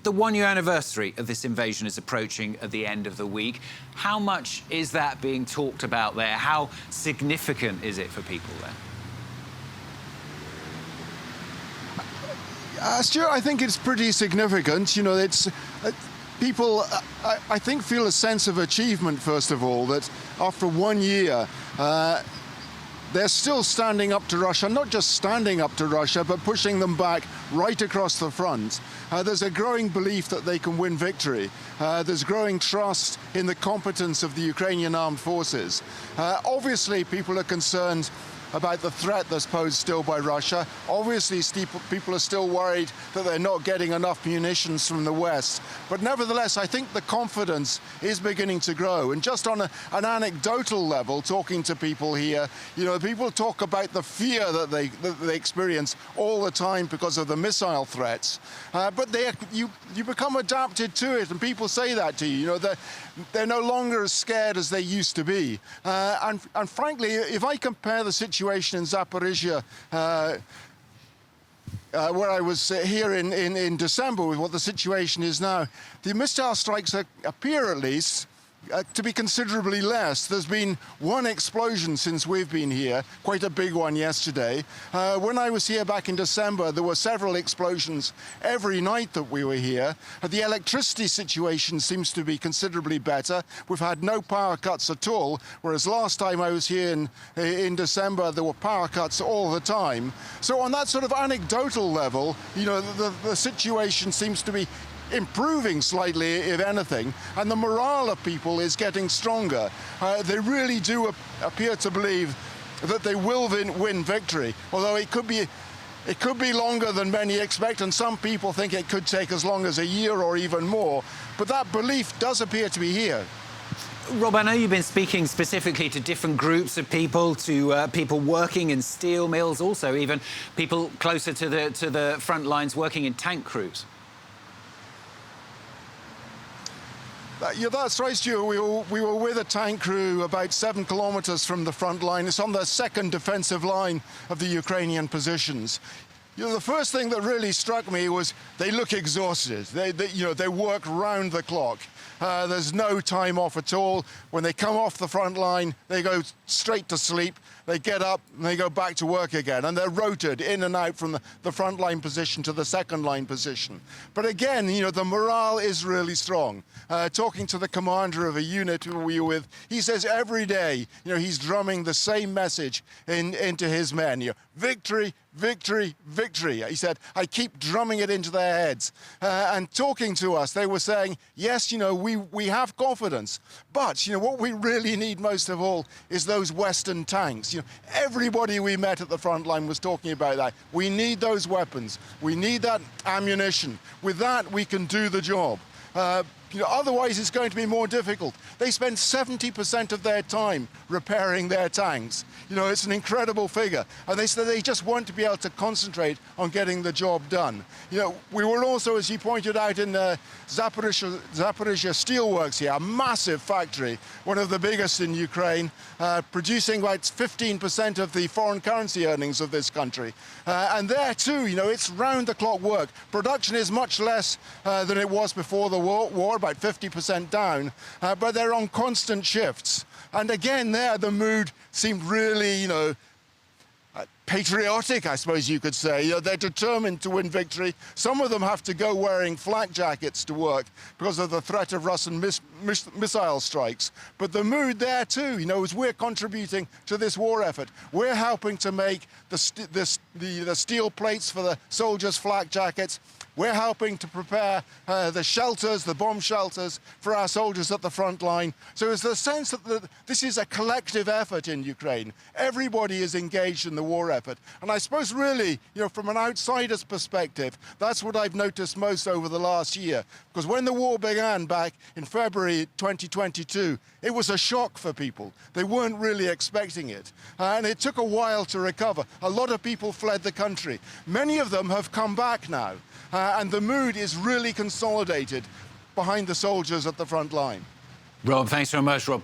The one-year anniversary of this invasion is approaching at the end of the week. How much is that being talked about there? How significant is it for people there? Stuart, I think it's pretty significant. You know, it's people, I think, feel a sense of achievement, first of all, that after 1 year, they're still standing up to Russia, not just standing up to Russia, but pushing them back right across the front. There's a growing belief that they can win victory. There's growing trust in the competence of the Ukrainian armed forces. Obviously, people are concerned about the threat that's posed still by Russia. Obviously, people are still worried that they're not getting enough munitions from the West. But nevertheless, I think the confidence is beginning to grow. And just on an anecdotal level, talking to people here, you know, people talk about the fear that they experience all the time because of the missile threats. But you become adapted to it, and people say that to you. You know, they're no longer as scared as they used to be. And frankly, if I compare the situation in Zaporizhzhia, where I was here in December, with what the situation is now, the missile strikes appear, at least, to be considerably less. There's been one explosion since we've been here, quite a big one yesterday. When I was here back in December, there were several explosions every night that we were here. The electricity situation seems to be considerably better. We've had no power cuts at all, whereas last time I was here in December, there were power cuts all the time. So on that sort of anecdotal level, you know, the situation seems to be improving slightly, if anything, and the morale of people is getting stronger. They really do appear to believe that they will win victory, although it could be longer than many expect, and some people think it could take as long as a year or even more. But that belief does appear to be here. Rob, I know you've been speaking specifically to different groups of people, to people working in steel mills, also even people closer to the front lines working in tank crews. Yeah, that's right, Stuart. We were with a tank crew about 7 kilometers from the front line. It's on the second defensive line of the Ukrainian positions. You know, the first thing that really struck me was they look exhausted. They work round the clock. There's no time off at all. When they come off the front line, they go straight to sleep. They get up and they go back to work again. And they're rotated in and out from the front line position to the second line position. But again, you know, the morale is really strong. Talking to the commander of a unit who we were with, he says every day, you know, he's drumming the same message into his men. You know, victory, victory, victory. He said, I keep drumming it into their heads. And talking to us, they were saying, yes, you know, we have confidence. But, you know, what we really need most of all is those Western tanks. You know, everybody we met at the front line was talking about that. We need those weapons. We need that ammunition. With that, we can do the job. You know, otherwise, it's going to be more difficult. They spend 70% of their time repairing their tanks. You know, it's an incredible figure. And they said they just want to be able to concentrate on getting the job done. You know, we were also, as you pointed out, in Zaporizhzhia Steelworks here, a massive factory, one of the biggest in Ukraine, producing about 15% of the foreign currency earnings of this country. And there, too, you know, it's round-the-clock work. Production is much less than it was before the war, about 50% down, but they're on constant shifts. And again, there, the mood seemed really, you know, patriotic, I suppose you could say. You know, they're determined to win victory. Some of them have to go wearing flak jackets to work because of the threat of Russian missile strikes. But the mood there too, you know, is we're contributing to this war effort. We're helping to make the steel plates for the soldiers' flak jackets. We're helping to prepare the shelters, the bomb shelters for our soldiers at the front line. So it's the sense that this is a collective effort in Ukraine. Everybody is engaged in the war effort. And I suppose really, you know, from an outsider's perspective, that's what I've noticed most over the last year. Because when the war began back in February 2022, it was a shock for people. They weren't really expecting it. And it took a while to recover. A lot of people fled the country. Many of them have come back now. And the mood is really consolidated behind the soldiers at the front line. Rob, thanks very much, Rob.